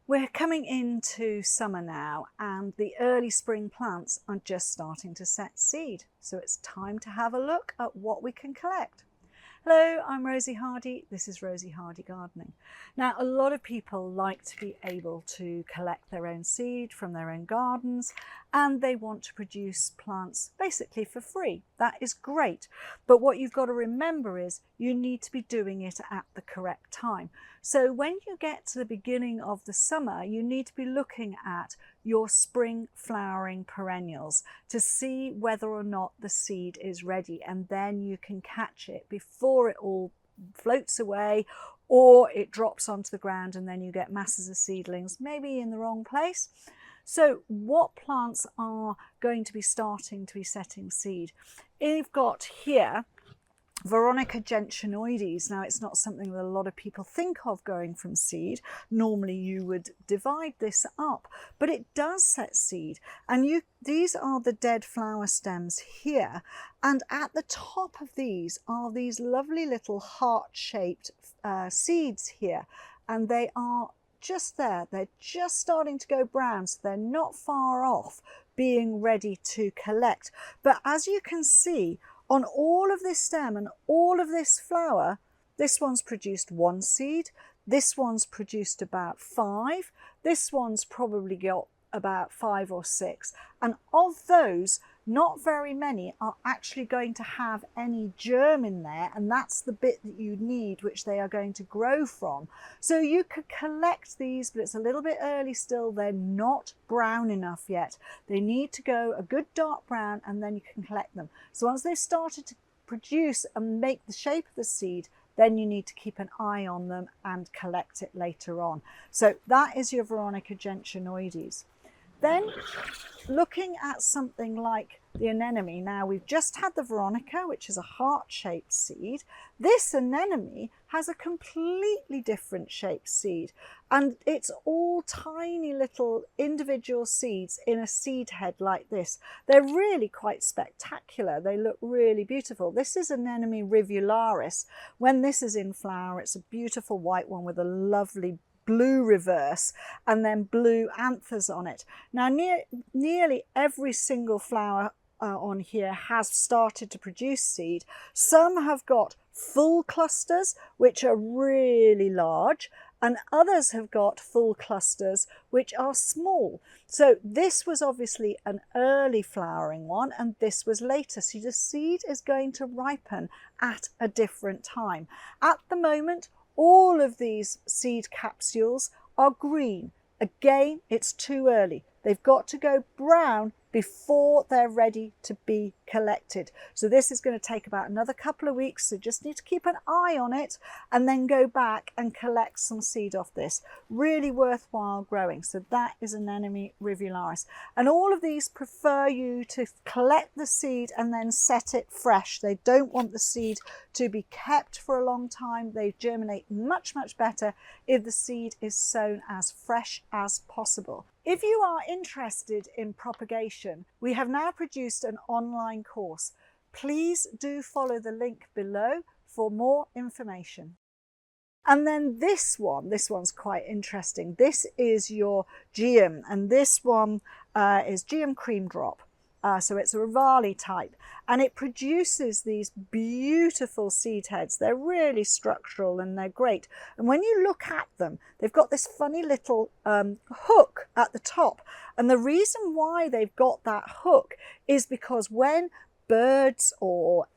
We're coming into summer now and the early spring plants are just starting to set seed. So it's time to have a look at what we can collect. Hello, I'm Rosy Hardy. This is Rosy Hardy Gardening. Now, a lot of people like to be able to collect their own seed from their own gardens, and they want to produce plants basically for free. That is great. But what you've got to remember is you need to be doing it at the correct time. So when you get to the beginning of the summer, you need to be looking at your spring flowering perennials to see whether or not the seed is ready, and then you can catch it before it all floats away or it drops onto the ground and then you get masses of seedlings, maybe in the wrong place. So what plants are going to be starting to be setting seed? You've got here Veronica Genoes. Now, it's not something that a lot of people think of going from seed. Normally you would divide this up, but it does set seed. And these are the dead flower stems here. And at the top of these are these lovely little heart-shaped seeds here. And they are just there. They're just starting to go brown, so they're not far off being ready to collect. But as you can see, on all of this stem and all of this flower, this one's produced 1 seed, this one's produced about 5, this one's probably got about 5 or 6. And of those, not very many are actually going to have any germ in there, and that's the bit that you need, which they are going to grow from. So you could collect these, but it's a little bit early still. They're not brown enough yet. They need to go a good dark brown, and then you can collect them. So once they've started to produce and make the shape of the seed, then you need to keep an eye on them and collect it later on. So that is your Veronica Genoes. Then looking at something like the anemone. Now, we've just had the Veronica, which is a heart-shaped seed. This anemone has a completely different shaped seed, and it's all tiny little individual seeds in a seed head like this. They're really quite spectacular. They look really beautiful. This is Anemone Rivularis. When this is in flower, it's a beautiful white one with a lovely blue reverse and then blue anthers on it. Now, nearly every single flower on here has started to produce seed. Some have got full clusters, which are really large, and others have got full clusters, which are small. So this was obviously an early flowering one, and this was later. So the seed is going to ripen at a different time. At the moment, all of these seed capsules are green. Again, it's too early. They've got to go brown before they're ready to be collected. So this is going to take about another couple of weeks, so just need to keep an eye on it and then go back and collect some seed off this. Really worthwhile growing. So that is Anemone Rivularis. And all of these prefer you to collect the seed and then set it fresh. They don't want the seed to be kept for a long time. They germinate much, much better if the seed is sown as fresh as possible. If you are interested in propagation, we have now produced an online course. Please do follow the link below for more information. And then this one's quite interesting. This is your Geum, and this one is Geum Creamdrop. So it's a rivale type, and it produces these beautiful seed heads. They're really structural and they're great. And when you look at them, they've got this funny little hook at the top. And the reason why they've got that hook is because when birds or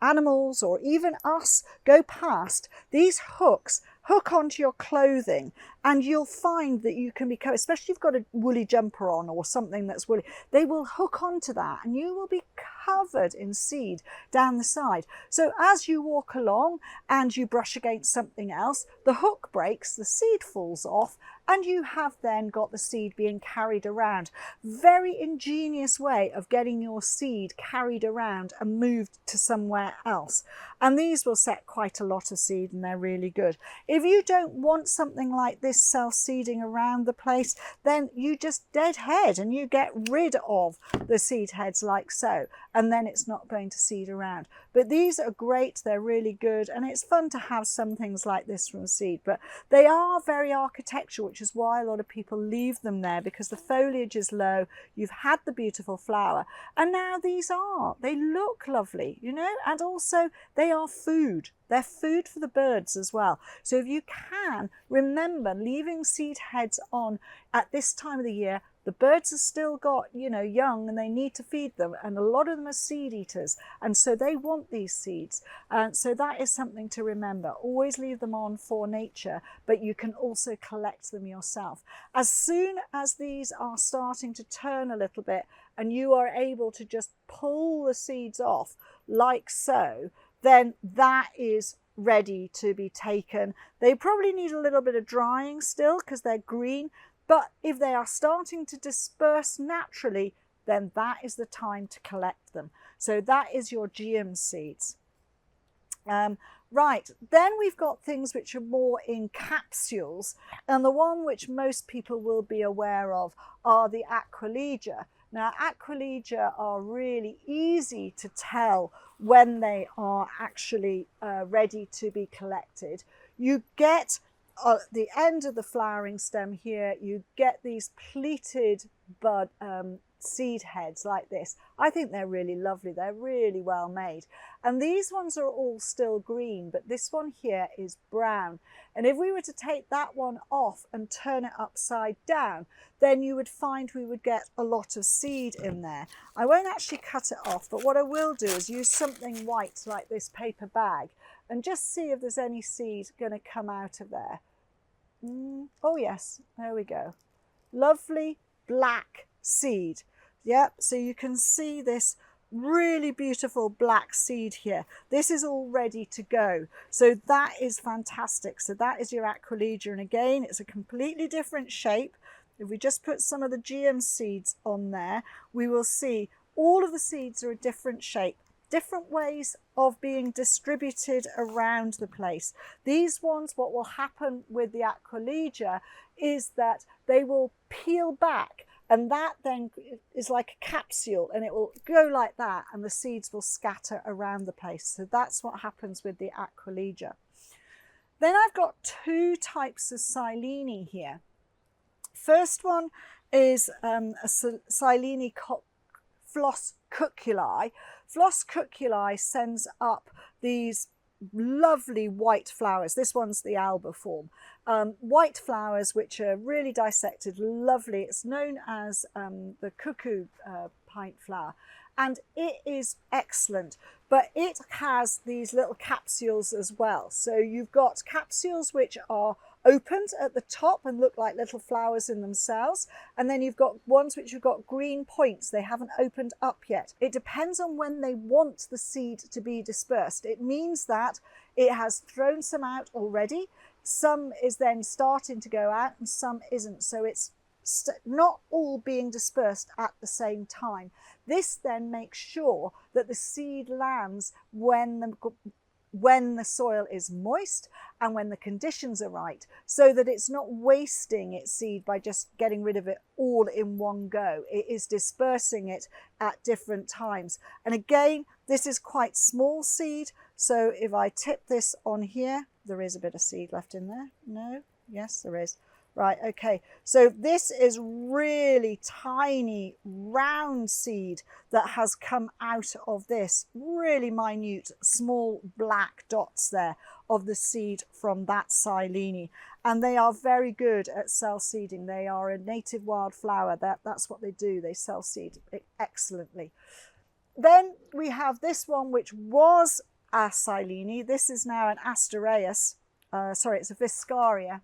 animals or even us go past, these hooks hook onto your clothing, and you'll find that you can be, especially if you've got a woolly jumper on or something that's woolly, they will hook onto that and you will be covered in seed down the side. So as you walk along and you brush against something else, the hook breaks, the seed falls off, and you have then got the seed being carried around. Very ingenious way of getting your seed carried around and moved to somewhere else. And these will set quite a lot of seed, and they're really good. If you don't want something like this self-seeding around the place, then you just deadhead and you get rid of the seed heads like so, and then it's not going to seed around. But these are great, they're really good, and it's fun to have some things like this from seed. But they are very architectural, which is why a lot of people leave them there, because the foliage is low, you've had the beautiful flower, and now they look lovely, you know, and also they are food. They're food for the birds as well. So if you can, remember leaving seed heads on at this time of the year. The birds have still got, you know, young, and they need to feed them, and a lot of them are seed eaters, and so they want these seeds. So that is something to remember. Always leave them on for nature, but you can also collect them yourself. As soon as these are starting to turn a little bit and you are able to just pull the seeds off like so, then that is ready to be taken. They probably need a little bit of drying still because they're green, but if they are starting to disperse naturally, then that is the time to collect them. So that is your Geum seeds. Right, then we've got things which are more in capsules, and the one which most people will be aware of are the Aquelegia. Now, Aquelegia are really easy to tell when they are actually ready to be collected. You get the end of the flowering stem here, you get these pleated bud seed heads like this. I think they're really lovely. They're really well made. And these ones are all still green, but this one here is brown. And if we were to take that one off and turn it upside down, then you would find we would get a lot of seed in there. I won't actually cut it off, but what I will do is use something white like this paper bag and just see if there's any seed going to come out of there. Oh yes, there we go. Lovely black seed. Yep, so you can see this really beautiful black seed here. This is all ready to go. So that is fantastic. So that is your Aquelegia, and again, it's a completely different shape. If we just put some of the Geum seeds on there, we will see all of the seeds are a different shape, different ways of being distributed around the place. These ones, what will happen with the Aquelegia is that they will peel back, and that then is like a capsule, and it will go like that, and the seeds will scatter around the place. So that's what happens with the Aquelegia. Then I've got two types of Silene here. First one is a Silene flos-cuculi. Flos-cuculi sends up these lovely white flowers. This one's the albiform. White flowers which are really dissected, lovely. It's known as the cuckoo pint flower, and it is excellent, but it has these little capsules as well. So you've got capsules which are opened at the top and look like little flowers in themselves, and then you've got ones which have got green points. They haven't opened up yet. It depends on when they want the seed to be dispersed. It means that it has thrown some out already, some is then starting to go out and some isn't, so it's not all being dispersed at the same time. This then makes sure that the seed lands when the soil is moist and when the conditions are right, so that it's not wasting its seed by just getting rid of it all in one go. It is dispersing it at different times. And again, this is quite small seed, so if I tip this on here, there is a bit of seed left in there. No? Yes, there is. Right, okay, so this is really tiny round seed that has come out of this, really minute small black dots there of the seed from that Silene, and they are very good at self-seeding. They are a native wildflower. That's what they do. They self-seed excellently. Then we have this one which was a Silene. This is now an asterias. It's a Viscaria.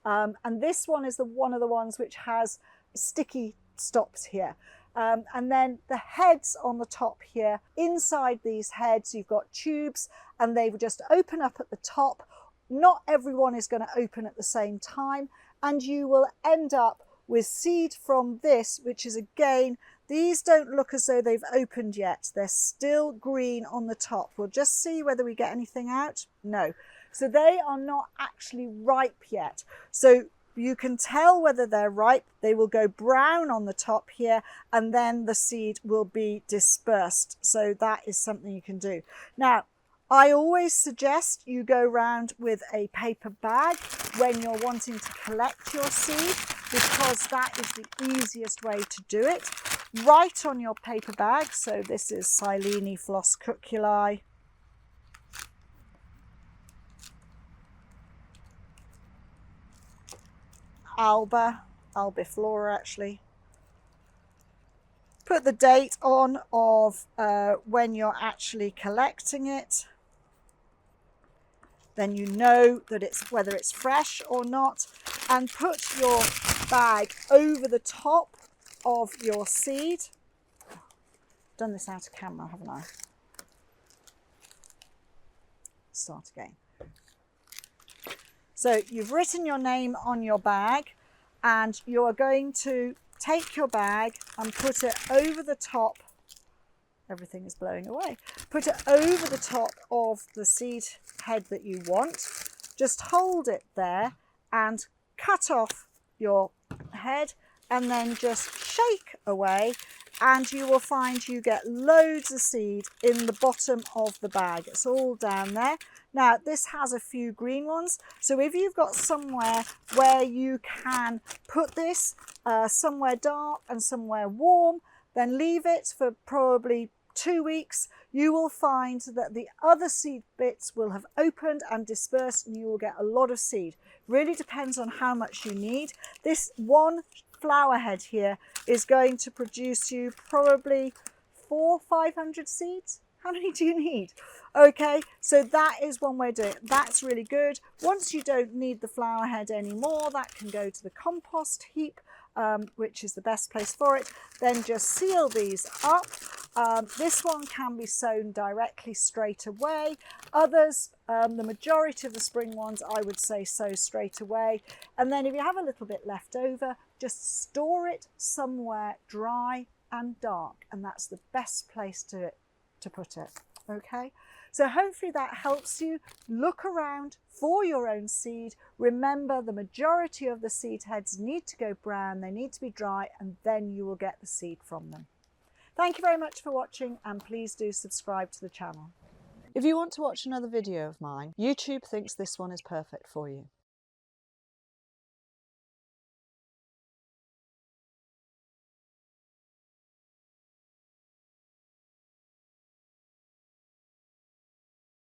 And this one is one of the ones which has sticky stops here. And then the heads on the top here, inside these heads, you've got tubes, and they will just open up at the top. Not everyone is going to open at the same time, and you will end up with seed from this, which is again These don't look as though they've opened yet. They're still green on the top. We'll just see whether we get anything out. No. So they are not actually ripe yet. So you can tell whether they're ripe. They will go brown on the top here, and then the seed will be dispersed. So that is something you can do. Now, I always suggest you go round with a paper bag when you're wanting to collect your seed, because that is the easiest way to do it. Write on your paper bag. So this is Silene flos-cuculi. Albiflora actually. Put the date on of when you're actually collecting it. Then you know that it's whether it's fresh or not, and put your bag over the top of your seed. Done this out of camera, haven't I? Start again. So you've written your name on your bag, and you are going to take your bag and put it over the top. Everything is blowing away. Put it over the top of the seed head that you want. Just hold it there and cut off your head, and then just shake away, and you will find you get loads of seed in the bottom of the bag. It's all down there. Now, this has a few green ones, so if you've got somewhere where you can put this, somewhere dark and somewhere warm, then leave it for probably 2 weeks. You will find that the other seed bits will have opened and dispersed, and you will get a lot of seed. Really depends on how much you need. This one flower head here is going to produce you probably 400-500 seeds. How many do you need? Okay, so that is one way to do it. That's really good. Once you don't need the flower head anymore, that can go to the compost heap, which is the best place for it. Then just seal these up. This one can be sown directly straight away. Others, the majority of the spring ones, I would say sow straight away. And then if you have a little bit left over, just store it somewhere dry and dark, and that's the best place to put it. Okay, so hopefully that helps you. Look around for your own seed. Remember, the majority of the seed heads need to go brown, they need to be dry, and then you will get the seed from them. Thank you very much for watching, and please do subscribe to the channel. If you want to watch another video of mine, YouTube thinks this one is perfect for you.